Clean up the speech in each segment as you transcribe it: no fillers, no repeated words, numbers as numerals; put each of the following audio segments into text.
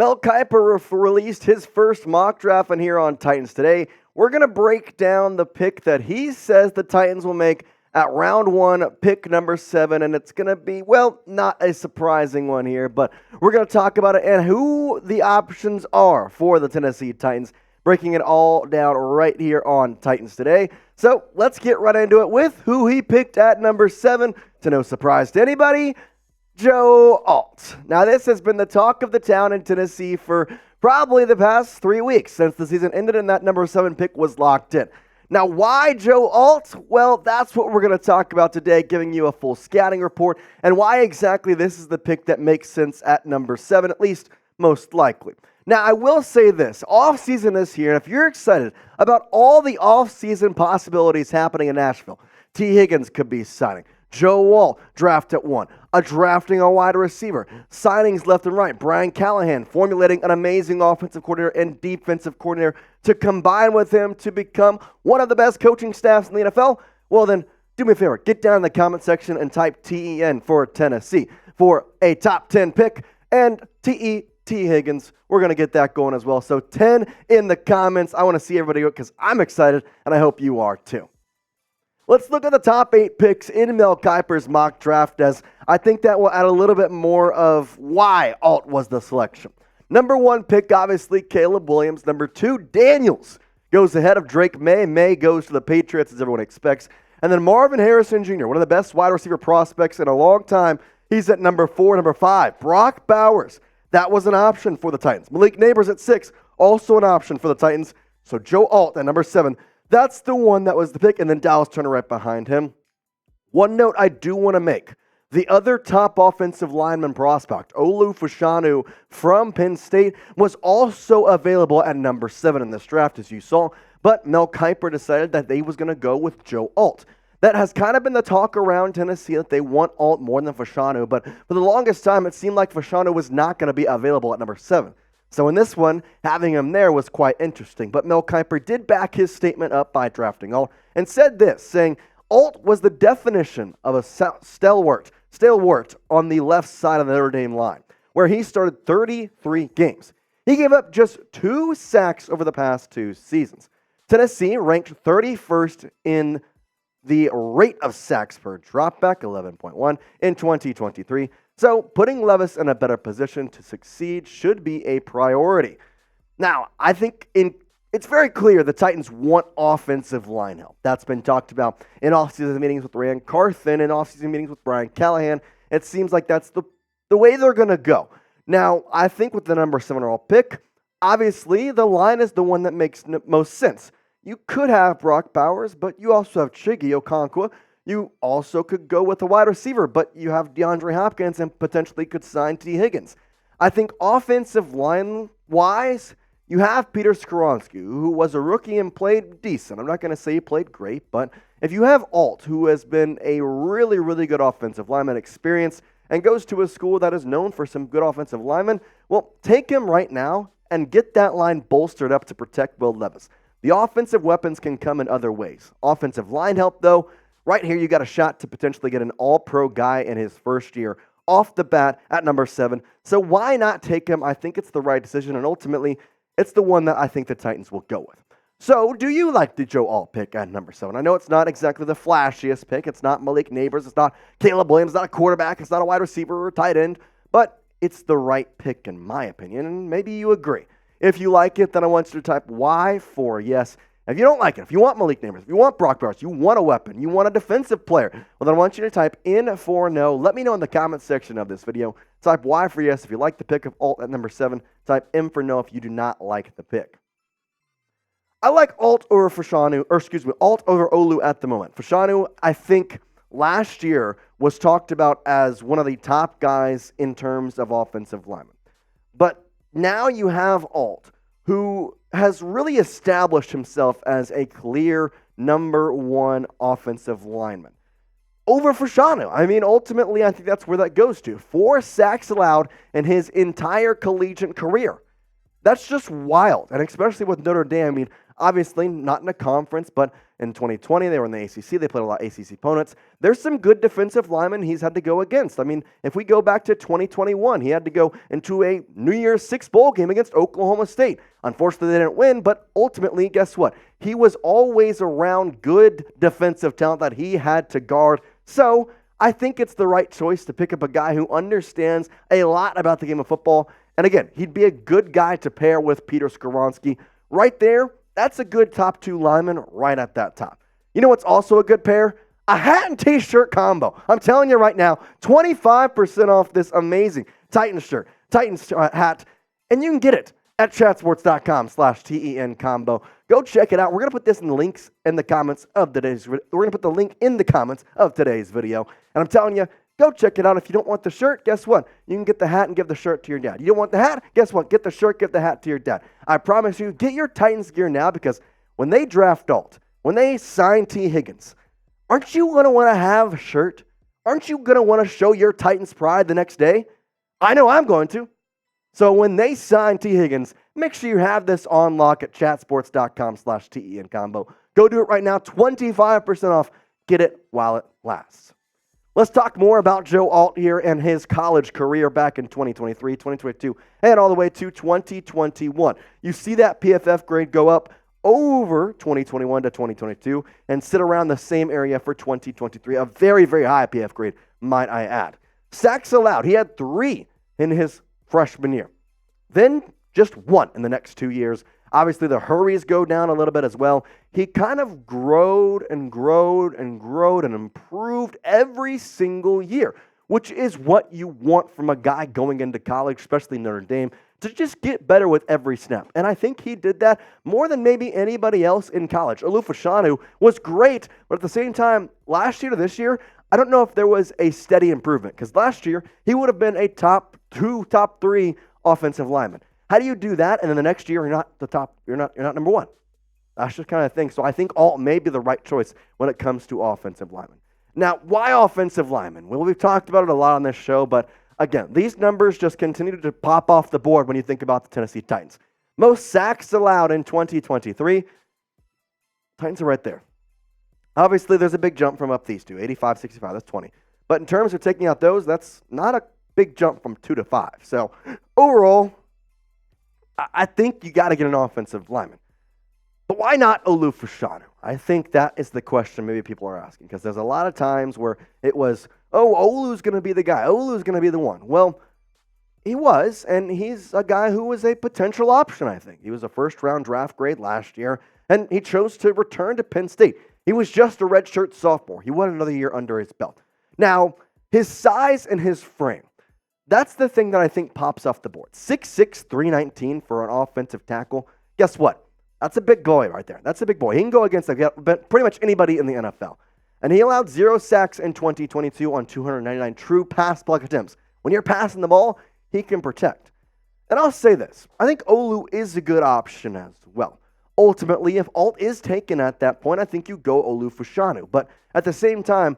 Mel Kiper released his first mock draft, and here on Titans Today, we're going to break down the pick that he says the Titans will make at round 1, pick number 7, and it's going to be, well, not a surprising one here, but we're going to talk about it and who the options are for the Tennessee Titans, breaking it all down right here on Titans Today. So let's get right into it with who he picked at number 7, to no surprise to anybody, Joe Alt. Now, this has been the talk of the town in Tennessee for probably the past 3 weeks since the season ended and that number 7 pick was locked in. Now, why Joe Alt? Well, that's what we're going to talk about today, giving you a full scouting report and why exactly this is the pick that makes sense at number 7, at least most likely. Now, I will say this. Offseason is here, and if you're excited about all the offseason possibilities happening in Nashville, T. Higgins could be signing. Joe Wall, draft at 1, drafting a wide receiver, signings left and right, Brian Callahan formulating an amazing offensive coordinator and defensive coordinator to combine with him to become one of the best coaching staffs in the NFL. Well then, do me a favor, get down in the comment section and type TEN for Tennessee for a top 10 pick, and T Higgins, we're going to get that going as well. So 10 in the comments. I want to see everybody because I'm excited, and I hope you are too. Let's look at the top 8 picks in Mel Kiper's mock draft, as I think that will add a little bit more of why Alt was the selection. Number 1 pick, obviously, Caleb Williams. Number 2, Daniels goes ahead of Drake May. May goes to the Patriots, as everyone expects. And then Marvin Harrison Jr., one of the best wide receiver prospects in a long time. He's at number 4. Number 5, Brock Bowers. That was an option for the Titans. Malik Nabers at 6, also an option for the Titans. So Joe Alt at number 7. That's the one that was the pick, and then Dallas Turner right behind him. One note I do want to make. The other top offensive lineman prospect, Olu Fashanu from Penn State, was also available at number 7 in this draft, as you saw, but Mel Kiper decided that they was going to go with Joe Alt. That has kind of been the talk around Tennessee that they want Alt more than Fashanu, but for the longest time, it seemed like Fashanu was not going to be available at number 7. So in this one, having him there was quite interesting. But Mel Kiper did back his statement up by drafting Alt and said this, saying, Alt was the definition of a stalwart on the left side of the Notre Dame line, where he started 33 games. He gave up just 2 sacks over the past 2 seasons. Tennessee ranked 31st in the rate of sacks per dropback, 11.1, in 2023. So putting Levis in a better position to succeed should be a priority. Now, I think it's very clear the Titans want offensive line help. That's been talked about in offseason meetings with Rand Carthen and offseason meetings with Brian Callahan. It seems like that's the way they're going to go. Now, I think with the number 7 overall pick, obviously the line is the one that makes most sense. You could have Brock Bowers, but you also have Chiggy Okonkwo. You also could go with a wide receiver, but you have DeAndre Hopkins and potentially could sign T. Higgins. I think offensive line-wise, you have Peter Skoronski, who was a rookie and played decent. I'm not going to say he played great, but if you have Alt, who has been a really, really good offensive lineman experience and goes to a school that is known for some good offensive linemen, well, take him right now and get that line bolstered up to protect Will Levis. The offensive weapons can come in other ways. Offensive line help, though, right here, you got a shot to potentially get an all-pro guy in his first year off the bat at number 7. So why not take him? I think it's the right decision, and ultimately, it's the one that I think the Titans will go with. So do you like the Joe Alt pick at number 7? I know it's not exactly the flashiest pick. It's not Malik Nabers. It's not Caleb Williams. It's not a quarterback. It's not a wide receiver or a tight end. But it's the right pick, in my opinion, and maybe you agree. If you like it, then I want you to type Y for yes. If you don't like it, if you want Malik Nabers, if you want Brock Bowers, you want a weapon, you want a defensive player, well, then I want you to type in for no. Let me know in the comment section of this video. Type Y for yes if you like the pick of Alt at number 7. Type M for no if you do not like the pick. I like Alt over Alt over Olu at the moment. Fashanu, I think, last year was talked about as one of the top guys in terms of offensive linemen. But now you have Alt, who has really established himself as a clear number 1 offensive lineman. Over Fashanu. I mean, ultimately, I think that's where that goes to. 4 sacks allowed in his entire collegiate career. That's just wild, and especially with Notre Dame. I mean, obviously not in a conference, but In 2020, they were in the ACC. They played a lot of ACC opponents. There's some good defensive linemen he's had to go against. I mean, if we go back to 2021, he had to go into a New Year's Six bowl game against Oklahoma State. Unfortunately, they didn't win, but ultimately, guess what? He was always around good defensive talent that he had to guard. So I think it's the right choice to pick up a guy who understands a lot about the game of football. And again, he'd be a good guy to pair with Peter Skoronski. Right there, that's a good top 2 lineman right at that top. You know what's also a good pair? A hat and t-shirt combo. I'm telling you right now, 25% off this amazing Titans shirt, Titans hat, and you can get it at chatsports.com/TEN combo. Go check it out. We're going to put this in the links in the comments of today's video. We're going to put the link in the comments of today's video. And I'm telling you, go check it out. If you don't want the shirt, guess what? You can get the hat and give the shirt to your dad. You don't want the hat? Guess what? Get the shirt, give the hat to your dad. I promise you, get your Titans gear now, because when they draft Alt, when they sign T. Higgins, aren't you going to want to have a shirt? Aren't you going to want to show your Titans pride the next day? I know I'm going to. So when they sign T. Higgins, make sure you have this on lock at chatsports.com/TEN combo. Go do it right now. 25% off. Get it while it lasts. Let's talk more about Joe Alt here and his college career back in 2023, 2022, and all the way to 2021. You see that PFF grade go up over 2021 to 2022 and sit around the same area for 2023. A very, very high PF grade, might I add. Sacks allowed. He had 3 in his freshman year. Then just 1 in the next 2 years. Obviously, the hurries go down a little bit as well. He kind of growed and improved every single year, which is what you want from a guy going into college, especially Notre Dame, to just get better with every snap. And I think he did that more than maybe anybody else in college. Olu Fashanu was great, but at the same time, last year to this year, I don't know if there was a steady improvement, because last year he would have been a top 2, top 3 offensive lineman. How do you do that? And then the next year you're not the top, you're not number 1. That's just kind of thing. So I think Alt may be the right choice when it comes to offensive linemen. Now, why offensive linemen? Well, we've talked about it a lot on this show, but again, these numbers just continue to pop off the board when you think about the Tennessee Titans. Most sacks allowed in 2023. Titans are right there. Obviously, there's a big jump from up these two, 85, 65, that's 20. But in terms of taking out those, that's not a big jump from 2 to 5. So overall, I think you got to get an offensive lineman. But why not Olu Fashanu? I think that is the question maybe people are asking, because there's a lot of times where it was, oh, Olu's going to be the guy. Olu's going to be the one. Well, he was, and he's a guy who was a potential option, I think. He was a first-round draft grade last year, and he chose to return to Penn State. He was just a redshirt sophomore. He wanted another year under his belt. Now, his size and his frame, that's the thing that I think pops off the board. 6'6", 319 for an offensive tackle. Guess what? That's a big boy right there. That's a big boy. He can go against pretty much anybody in the NFL. And he allowed 0 sacks in 2022 on 299 true pass block attempts. When you're passing the ball, he can protect. And I'll say this. I think Olu is a good option as well. Ultimately, if Alt is taken at that point, I think you go Olu Fashanu. But at the same time,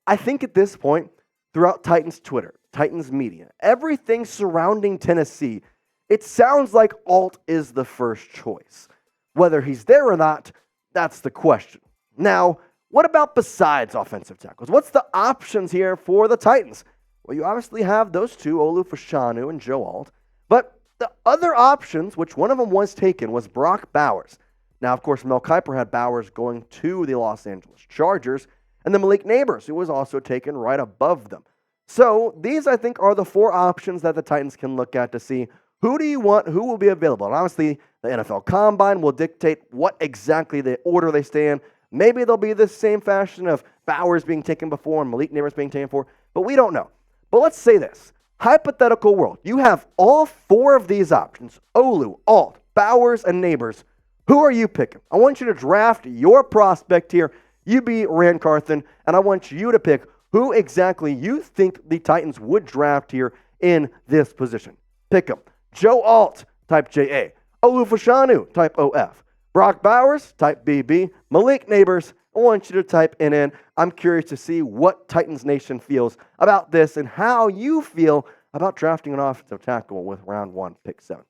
I think at this point, throughout Titans Twitter, Titans media, everything surrounding Tennessee, it sounds like Alt is the first choice. Whether he's there or not, that's the question. Now, what about besides offensive tackles? What's the options here for the Titans? Well, you obviously have those two, Olu Fashanu and Joe Alt. But the other options, which one of them was taken, was Brock Bowers. Now, of course, Mel Kiper had Bowers going to the Los Angeles Chargers, and then Malik Nabers, who was also taken right above them. So these, I think, are the 4 options that the Titans can look at to see who do you want, who will be available. And honestly, the NFL Combine will dictate what exactly the order they stay in. Maybe they'll be the same fashion of Bowers being taken before and Malik Nabers being taken before, but we don't know. But let's say this. Hypothetical world. You have all 4 of these options, Olu, Alt, Bowers, and Nabers. Who are you picking? I want you to draft your prospect here. You be Rand Carthen, and I want you to pick who exactly you think the Titans would draft here in this position. Pick them. Joe Alt, type JA. Olu Fashanu, type OF. Brock Bowers, type BB. Malik Nabers, I want you to type NN. I'm curious to see what Titans Nation feels about this and how you feel about drafting an offensive tackle with round 1, pick 7.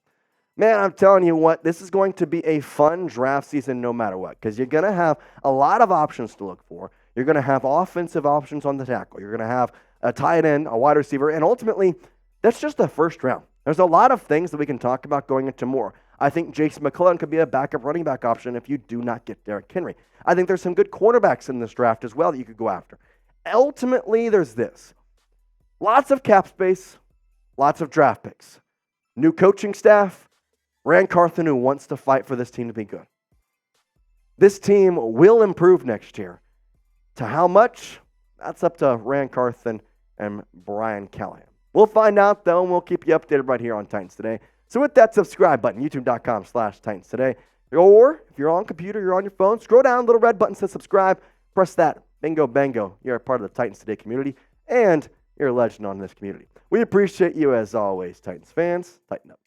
Man, I'm telling you what, this is going to be a fun draft season no matter what, because you're going to have a lot of options to look for. You're going to have offensive options on the tackle. You're going to have a tight end, a wide receiver, and ultimately, that's just the first round. There's a lot of things that we can talk about going into more. I think Jason McClellan could be a backup running back option if you do not get Derrick Henry. I think there's some good quarterbacks in this draft as well that you could go after. Ultimately, there's this. Lots of cap space, lots of draft picks. New coaching staff, Ran Carthon who wants to fight for this team to be good. This team will improve next year. To how much? That's up to Ran Carthon and Brian Callahan. We'll find out, though, and we'll keep you updated right here on Titans Today. So with that subscribe button, youtube.com/Titans Today. Or if you're on computer, you're on your phone, scroll down, little red button says subscribe. Press that. Bingo, bango. You're a part of the Titans Today community, and you're a legend on this community. We appreciate you as always, Titans fans. Tighten up.